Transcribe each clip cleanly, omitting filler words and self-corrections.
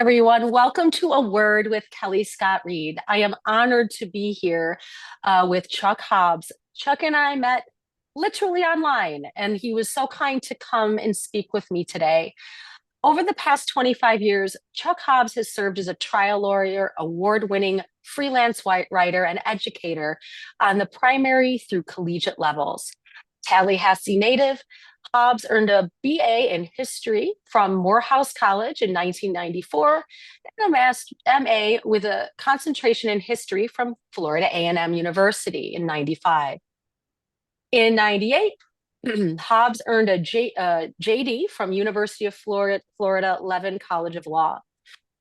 Everyone, welcome to A Word with Kelly Scott Reed. I am honored to be here with Chuck Hobbs. Chuck and I met literally online, and he was so kind to come and speak with me today. Over the past 25 years, Chuck Hobbs has served as a trial lawyer, award winning freelance writer, and educator on the primary through collegiate levels. Tallahassee native, Hobbs earned a BA in history from Morehouse College in 1994 and a MA with a concentration in history from Florida A&M University in 95. In 98, Hobbs earned a JD from University of Florida Levin College of Law.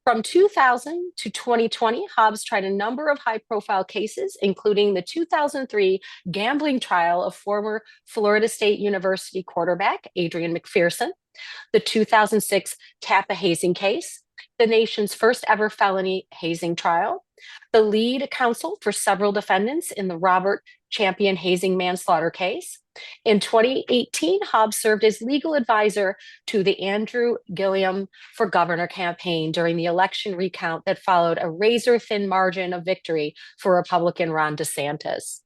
From 2000 to 2020, Hobbs tried a number of high profile cases, including the 2003 gambling trial of former Florida State University quarterback Adrian McPherson, the 2006 Tappa hazing case, the nation's first ever felony hazing trial, the lead counsel for several defendants in the Robert Champion hazing manslaughter case. In 2018, Hobbs served as legal advisor to the Andrew Gillum for Governor campaign during the election recount that followed a razor-thin margin of victory for Republican Ron DeSantis.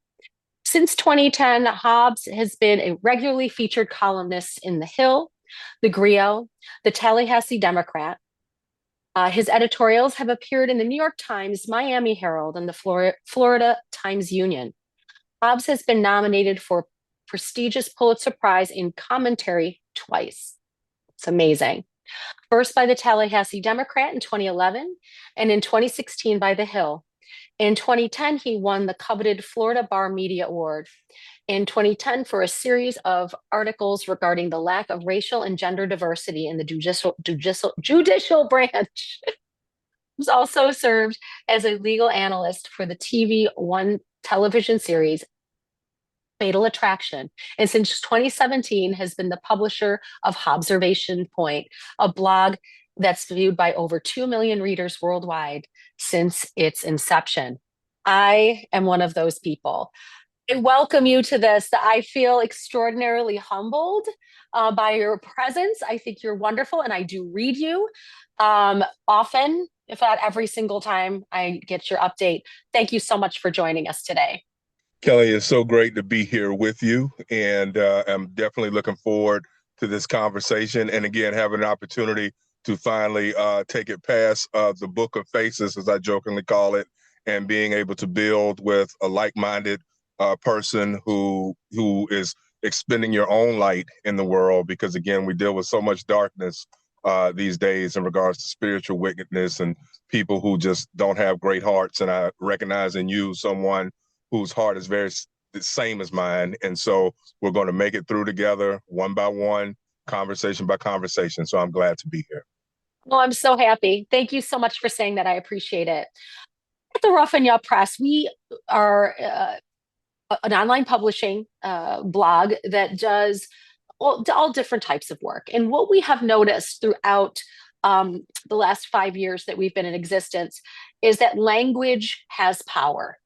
Since 2010, Hobbs has been a regularly featured columnist in The Hill, The Griot, the Tallahassee Democrat. His editorials have appeared in the New York Times, Miami Herald, and the Florida Times-Union. Hobbs has been nominated for prestigious Pulitzer Prize in commentary twice. It's amazing. First by the Tallahassee Democrat in 2011 and in 2016 by The Hill. In 2010, he won the coveted Florida Bar Media Award. In 2010, for a series of articles regarding the lack of racial and gender diversity in the judicial branch. He's also served as a legal analyst for the TV One television series Fatal Attraction, and since 2017 has been the publisher of Hobbservation Point, a blog that's viewed by over 2 million readers worldwide since its inception. I am one of those people. I welcome you to this. I feel extraordinarily humbled by your presence. I think you're wonderful, and I do read you often, if not every single time I get your update. Thank you so much for joining us today. Kelly, it's so great to be here with you, and I'm definitely looking forward to this conversation. And again, having an opportunity to finally take it past the Book of Faces, as I jokingly call it, and being able to build with a like-minded person who is expending your own light in the world. Because again, we deal with so much darkness these days in regards to spiritual wickedness and people who just don't have great hearts. And I recognize in you someone whose heart is the same as mine. And so we're going to make it through together, one by one, conversation by conversation. So I'm glad to be here. Well, I'm so happy. Thank you so much for saying that. I appreciate it. At the Rough and Yup Press, we are an online publishing blog that does all different types of work. And what we have noticed throughout the last 5 years that we've been in existence is that language has power.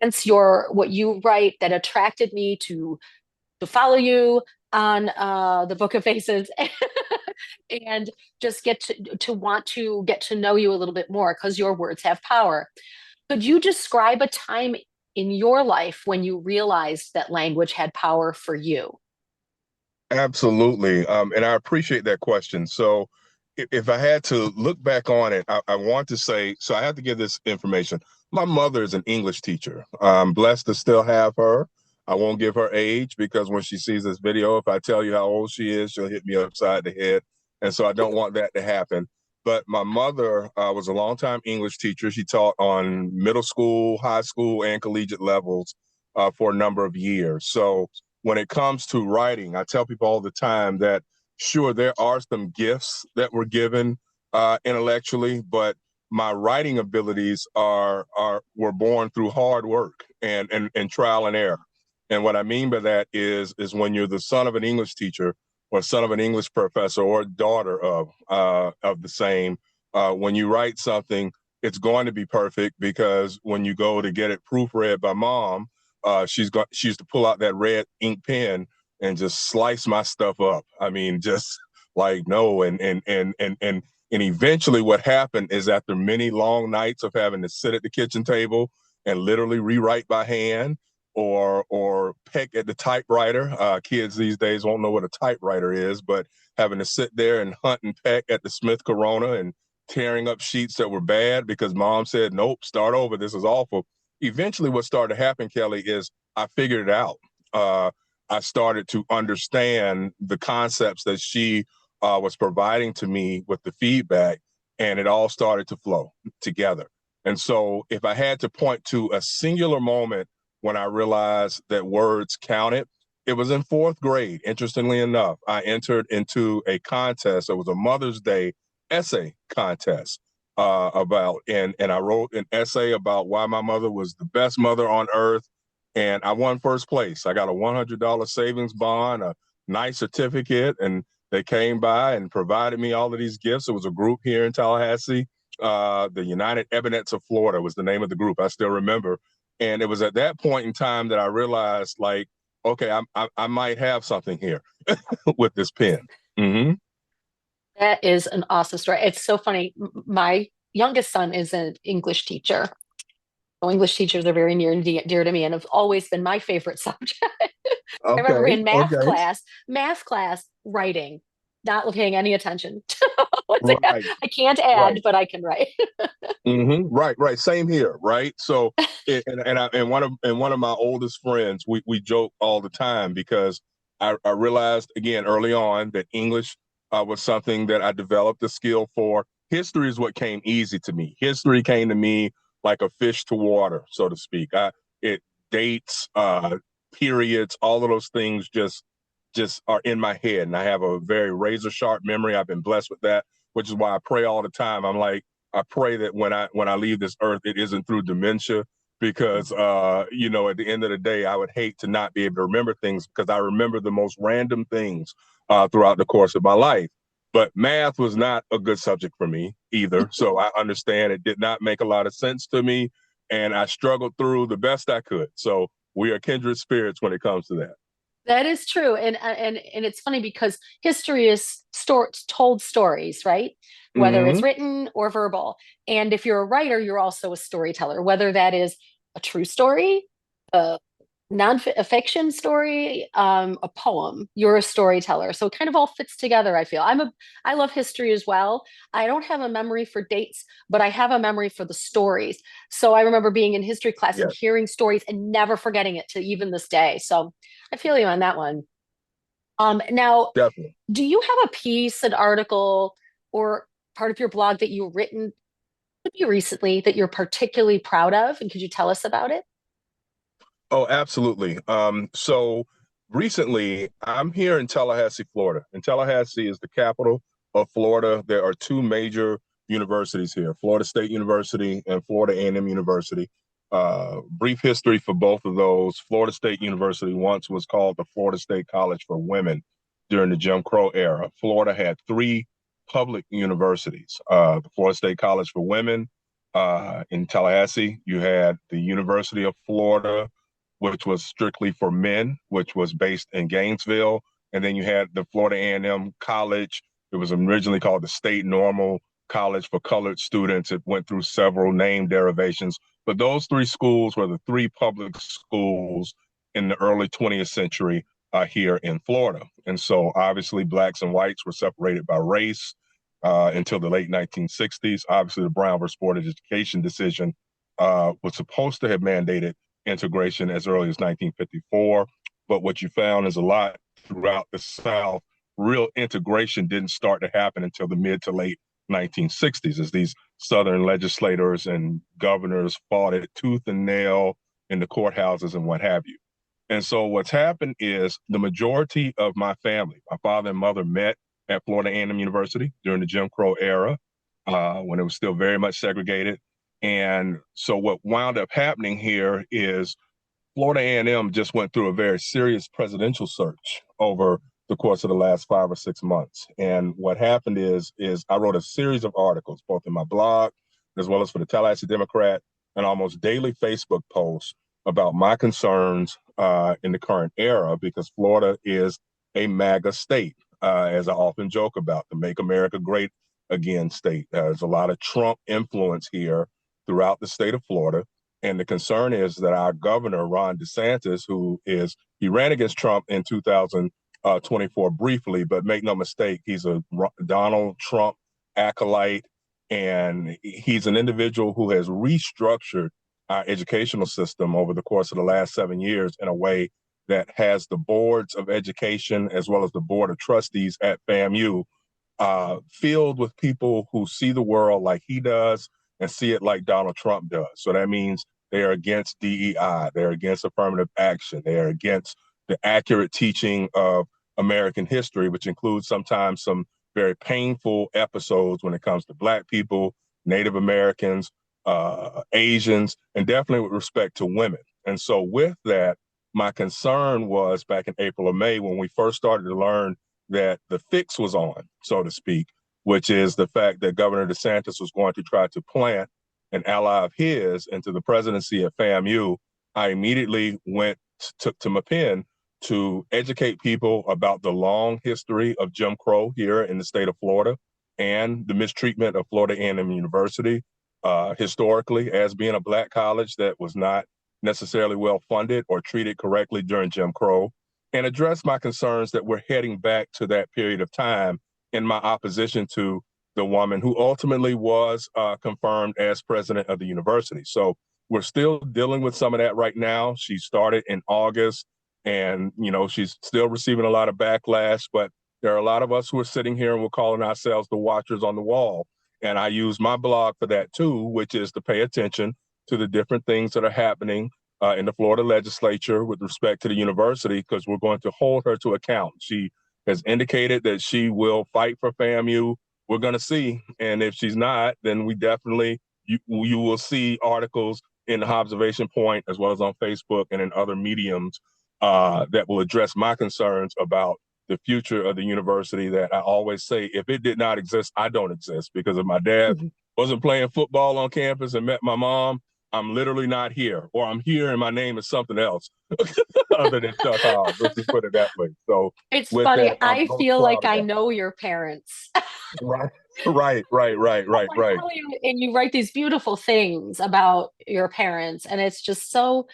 Hence what you write that attracted me to follow you on the Book of Faces and just get to want to get to know you a little bit more because your words have power. Could you describe a time in your life when you realized that language had power for you? Absolutely. And I appreciate that question. So if I had to look back on it, I want to say, so I have to give this information. My mother is an English teacher. I'm blessed to still have her. I won't give her age because when she sees this video, if I tell you how old she is, she'll hit me upside the head. And so I don't want that to happen. But my mother was a longtime English teacher. She taught on middle school, high school, and collegiate levels for a number of years. So when it comes to writing, I tell people all the time that, sure, there are some gifts that were given intellectually, but my writing abilities were born through hard work and trial and error. And what I mean by that is when you're the son of an English teacher or son of an English professor or daughter of the same, when you write something, it's going to be perfect because when you go to get it proofread by mom, she used to pull out that red ink pen and just slice my stuff up. I mean, just like no, and And eventually what happened is after many long nights of having to sit at the kitchen table and literally rewrite by hand or peck at the typewriter. Kids these days won't know what a typewriter is, but having to sit there and hunt and peck at the Smith Corona and tearing up sheets that were bad because mom said, nope, start over. This is awful. Eventually what started to happen, Kellie, is I figured it out. I started to understand the concepts that she was providing to me with the feedback, and it all started to flow together. And so if I had to point to a singular moment when I realized that words counted, it was in fourth grade. Interestingly enough, I entered into a contest. It was a Mother's Day essay contest and I wrote an essay about why my mother was the best mother on earth. And I won first place. I got a $100 savings bond, a nice certificate, and they came by and provided me all of these gifts. It was a group here in Tallahassee. The United Ebonets of Florida was the name of the group. I still remember. And it was at that point in time that I realized, like, okay, I might have something here with this pen. Mm-hmm. That is an awesome story. It's so funny. My youngest son is an English teacher. So English teachers are very near and dear to me and have always been my favorite subject. I remember Okay. in Okay. math class, writing, not paying any attention. Right. I can't add, Right. but I can write. Right, right. Same here, right? So, and one of my oldest friends, we joke all the time because I realized again early on that English was something that I developed a skill for. History is what came easy to me. History came to me like a fish to water, so to speak. It dates, periods, all of those things just are in my head, and I have a very razor sharp memory. I've been blessed with that, which is why I pray all the time. I'm like, I pray that when I leave this earth, it isn't through dementia, because at the end of the day, I would hate to not be able to remember things because I remember the most random things throughout the course of my life. But math was not a good subject for me either, so I understand it did not make a lot of sense to me, and I struggled through the best I could. So we are kindred spirits when it comes to that. That is true, and it's funny because history is told stories, right? Whether Mm-hmm. it's written or verbal. And if you're a writer, you're also a storyteller, whether that is a true story, a non-fiction story, a poem. You're a storyteller, so it kind of all fits together. I feel I love history as well. I don't have a memory for dates, but I have a memory for the stories. So I remember being in history class and Yes, hearing stories and never forgetting it to even this day. So I feel you on that one. Now, definitely. do you have a piece, an article, or part of your blog that you've written maybe recently that you're particularly proud of? And could you tell us about it? Oh, absolutely. So recently, I'm here in Tallahassee, Florida. And Tallahassee is the capital of Florida. There are two major universities here, Florida State University and Florida A&M University. Brief history for both of those. Florida State University once was called the Florida State College for Women during the Jim Crow era. Florida had three public universities, the Florida State College for Women in Tallahassee. You had the University of Florida, which was strictly for men, which was based in Gainesville. And then you had the Florida A&M College. It was originally called the State Normal College for Colored Students. It went through several name derivations. But those three schools were the three public schools in the early 20th century here in Florida. And so obviously blacks and whites were separated by race until the late 1960s. Obviously the Brown versus Board of Education decision was supposed to have mandated integration as early as 1954. But what you found is a lot throughout the South, real integration didn't start to happen until the mid to late 1960s as these Southern legislators and governors fought it tooth and nail in the courthouses and what have you. And so what's happened is the majority of my family, my father and mother, met at Florida A&M University during the Jim Crow era when it was still very much segregated. And so what wound up happening here is Florida A&M just went through a very serious presidential search over the course of the last 5 or 6 months. And what happened is I wrote a series of articles, both in my blog as well as for the Tallahassee Democrat, and almost daily Facebook posts about my concerns in the current era, because Florida is a MAGA state, as I often joke about, the Make America Great again state. There's a lot of Trump influence here throughout the state of Florida. And the concern is that our governor, Ron DeSantis, he ran against Trump in 2024 briefly, but make no mistake, he's a Donald Trump acolyte. And he's an individual who has restructured our educational system over the course of the last 7 years in a way that has the boards of education as well as the board of trustees at FAMU filled with people who see the world like he does and see it like Donald Trump does. So that means they are against DEI, they're against affirmative action, they are against the accurate teaching of American history, which includes sometimes some very painful episodes when it comes to Black people, Native Americans, Asians, and definitely with respect to women. And so with that, my concern was back in April or May when we first started to learn that the fix was on, so to speak, which is the fact that Governor DeSantis was going to try to plant an ally of his into the presidency at FAMU. I immediately took to my pen to educate people about the long history of Jim Crow here in the state of Florida and the mistreatment of Florida A&M University historically as being a Black college that was not necessarily well funded or treated correctly during Jim Crow, and address my concerns that we're heading back to that period of time in my opposition to the woman who ultimately was confirmed as president of the university. So we're still dealing with some of that right now. She started in August and, she's still receiving a lot of backlash, but there are a lot of us who are sitting here and we're calling ourselves the watchers on the wall. And I use my blog for that too, which is to pay attention to the different things that are happening in the Florida legislature with respect to the university, because we're going to hold her to account. She has indicated that she will fight for FAMU. We're going to see. And if she's not, then we definitely, you will see articles in the Observation Point, as well as on Facebook and in other mediums that will address my concerns about the future of the university. That I always say, if it did not exist, I don't exist. Because if my dad wasn't playing football on campus and met my mom, I'm literally not here, or I'm here and my name is something else other than Chuck Hobbs. Let's just put it that way. So It's with funny. that, I'm I most feel proud like of I that. know your parents. Right, right, right, right, Oh, right, I right. tell you, and you write these beautiful things about your parents, and it's just so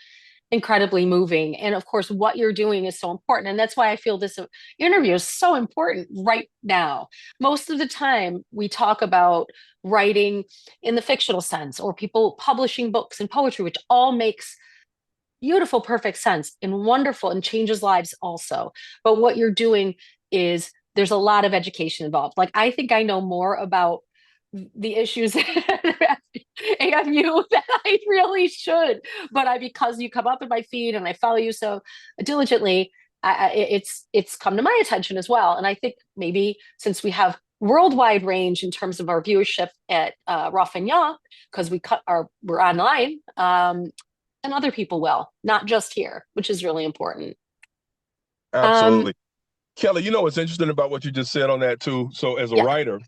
incredibly moving. And of course, what you're doing is so important. And that's why I feel this interview is so important right now. Most of the time, we talk about writing in the fictional sense or people publishing books and poetry, which all makes beautiful, perfect sense and wonderful and changes lives also. But what you're doing is there's a lot of education involved. Like, I think I know more about the issues at AMU than I really should. But because you come up in my feed and I follow you so diligently, it's come to my attention as well. And I think maybe since we have worldwide range in terms of our viewership at Raffinia, because we're online, and other people will, not just here, which is really important. Um, Absolutely. Kellie, what's interesting about what you just said on that too? So as a yeah. writer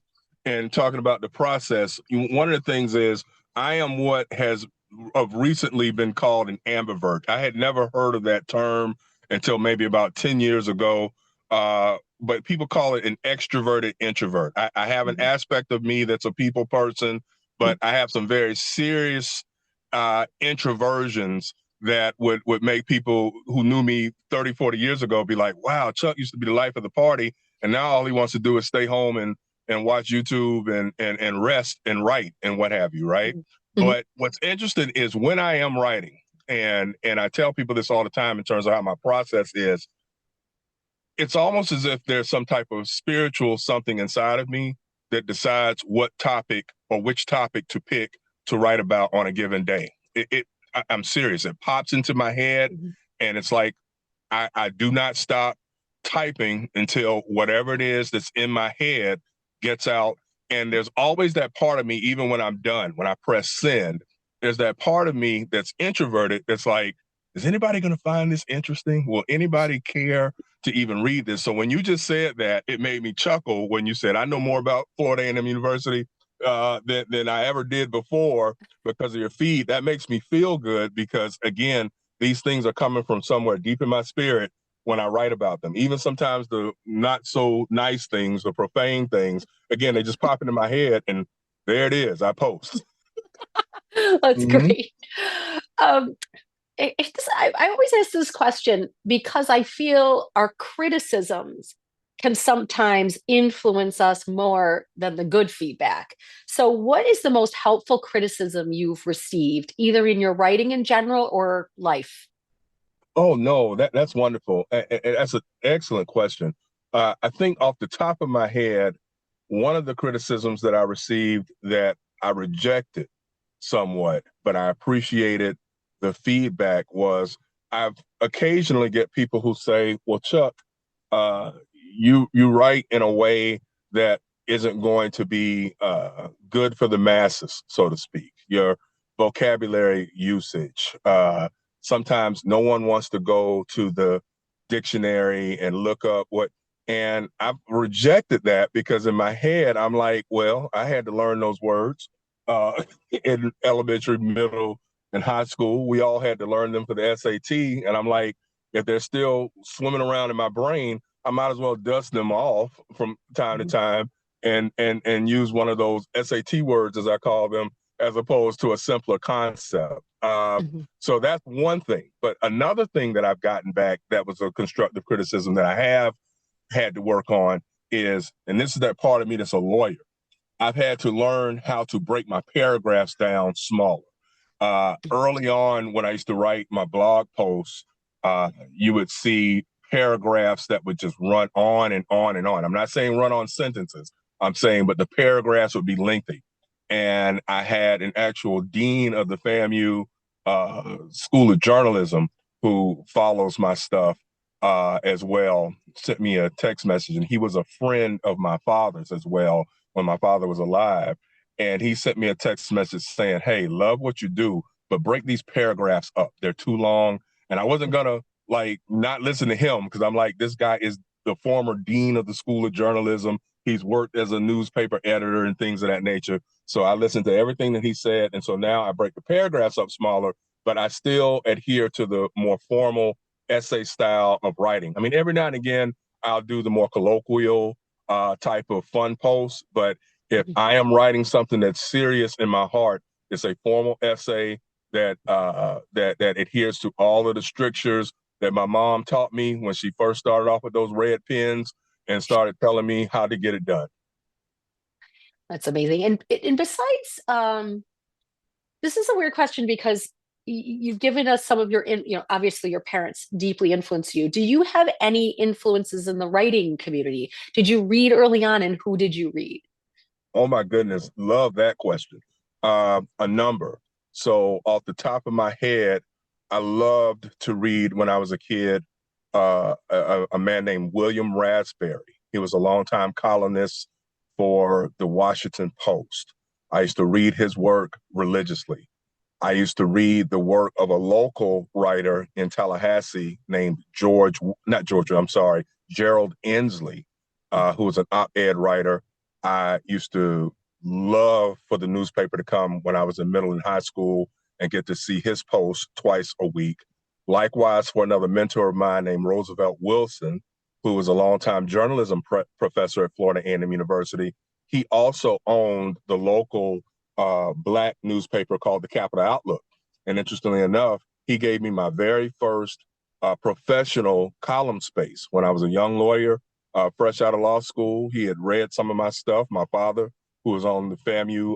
and talking about the process, one of the things is I am what has of recently been called an ambivert. I had never heard of that term until maybe about 10 years ago. But people call it an extroverted introvert. I have an aspect of me that's a people person, but I have some very serious introversions that would make people who knew me 30, 40 years ago be like, wow, Chuck used to be the life of the party. And now all he wants to do is stay home and watch YouTube and rest and write and what have you, right? Mm-hmm. But what's interesting is when I am writing, and I tell people this all the time in terms of how my process is, it's almost as if there's some type of spiritual something inside of me that decides what topic or which topic to pick to write about on a given day. I'm serious. It pops into my head, and it's like I do not stop typing until whatever it is that's in my head gets out. And there's always that part of me, even when I'm done, when I press send, there's that part of me that's introverted that's like, is anybody going to find this interesting? Will anybody care to even read this? So when you just said that, it made me chuckle when you said, I know more about Florida A&M University than I ever did before because of your feed. That makes me feel good because, again, these things are coming from somewhere deep in my spirit when I write about them. Even sometimes the not so nice things, the profane things, again, they just pop into my head, and there it is. I post. That's Mhm. great. Um, I always ask this question because I feel our criticisms can sometimes influence us more than the good feedback. So, what is the most helpful criticism you've received, either in your writing in general or life? Oh no, that's wonderful. That's an excellent question. I think off the top of my head, one of the criticisms that I received that I rejected somewhat, but I appreciated the feedback was I've occasionally get people who say, "Well, Chuck, you write in a way that isn't going to be good for the masses, so to speak. Your vocabulary usage. Sometimes no one wants to go to the dictionary and look up what." And I've rejected that because in my head, I'm like, well, I had to learn those words uh, in elementary, middle, and high school. We all had to learn them for the SAT. And I'm like, if they're still swimming around in my brain, I might as well dust them off from time to Mhm. time and use one of those SAT words, as I call them, as opposed to a simpler concept. Mhm. So that's one thing. But another thing that I've gotten back that was a constructive criticism that I have had to work on is, and this is that part of me that's a lawyer, I've had to learn how to break my paragraphs down smaller. Early on, when I used to write my blog posts, you would see paragraphs that would just run on and on and on. I'm not saying run on sentences. I'm saying, but the paragraphs would be lengthy. And I had an actual dean of the FAMU School of Journalism who follows my stuff as well, sent me a text message, and he was a friend of my father's as well when my father was alive. And he sent me a text message saying, "Hey, love what you do, but break these paragraphs up. They're too long." And I wasn't gonna like not listen to him because I'm like, this guy is the former dean of the School of Journalism. He's worked as a newspaper editor and things of that nature. So I listened to everything that he said. And so now I break the paragraphs up smaller, but I still adhere to the more formal essay style of writing. I mean, every now and again, I'll do the more colloquial type of fun posts, but if Mhm. I am writing something that's serious in my heart, it's a formal essay that adheres to all of the strictures that my mom taught me when she first started off with those red pens and started telling me how to get it done. That's amazing. And besides, this is a weird question because you've given us some of your, obviously your parents deeply influence you. Do you have any influences in the writing community? Did you read early on, and who did you read? Oh my goodness, love that question. A number. So off the top of my head, I loved to read when I was a kid. A man named William Raspberry. He was a longtime columnist for the Washington Post. I used to read his work religiously. I used to read the work of a local writer in Tallahassee named not George, I'm sorry, Gerald Inslee, who was an op-ed writer. I used to love for the newspaper to come when I was in middle and high school and get to see his post twice a week. Likewise, for another mentor of mine named Roosevelt Wilson, who was a longtime journalism professor at Florida A&M University, he also owned the local Black newspaper called the Capital Outlook. And interestingly enough, he gave me my very first professional column space when I was a young lawyer, fresh out of law school. He had read some of my stuff. My father, who was on the FAMU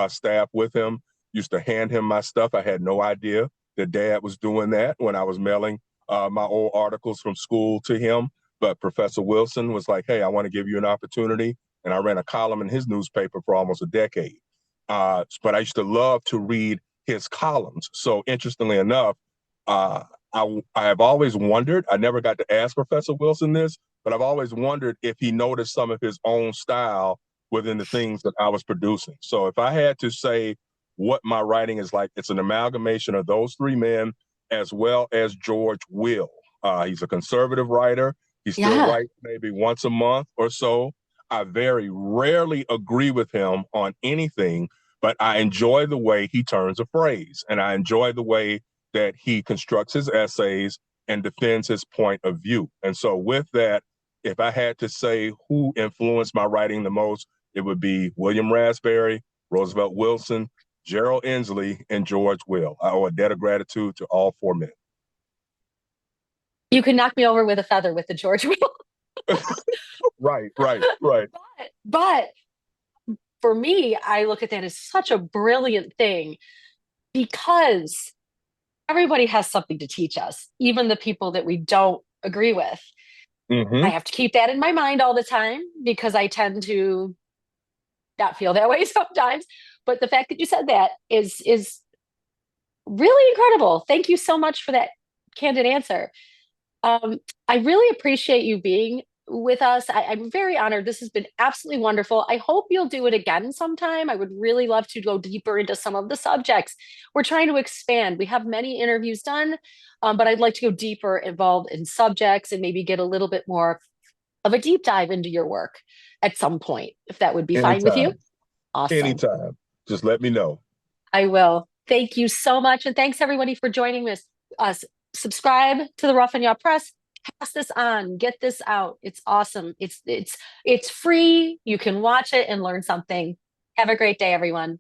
staff with him, used to hand him my stuff. I had no idea that dad was doing that when I was mailing my old articles from school to him. But Professor Wilson was like, "Hey, I want to give you an opportunity." And I ran a column in his newspaper for almost a decade. But I used to love to read his columns. So interestingly enough, uh, I have always wondered, I never got to ask Professor Wilson this, but I've always wondered if he noticed some of his own style within the things that I was producing. So if I had to say what my writing is like, it's an amalgamation of those three men as well as George Will. He's a conservative writer. He still Yeah. writes maybe once a month or so. I very rarely agree with him on anything, but I enjoy the way he turns a phrase, and I enjoy the way that he constructs his essays. and defends his point of view. And so, with that, if I had to say who influenced my writing the most, it would be William Raspberry, Roosevelt Wilson, Gerald Inslee, and George Will. I owe a debt of gratitude to all four men. You can knock me over with a feather with the George Will. Right, right, right. But for me, I look at that as such a brilliant thing because everybody has something to teach us, even the people that we don't agree with. I Mm-hmm. have to keep that in my mind all the time because I tend to not feel that way sometimes. But the fact that you said that is really incredible. Thank you so much for that candid answer. I really appreciate you being with us. I'm very honored. This has been absolutely wonderful. I hope you'll do it again sometime. I would really love to go deeper into some of the subjects. We're trying to expand. We have many interviews done, but I'd like to go deeper, involved in subjects, and maybe get a little bit more of a deep dive into your work at some point, if that would be fine with you. Anytime, Awesome. anytime. Just let me know. I will. Thank you so much. And thanks everybody for joining us. Subscribe to the Rough and Yaw Press. Pass this on. Get this out. It's awesome. It's free. You can watch it and learn something. Have a great day, everyone.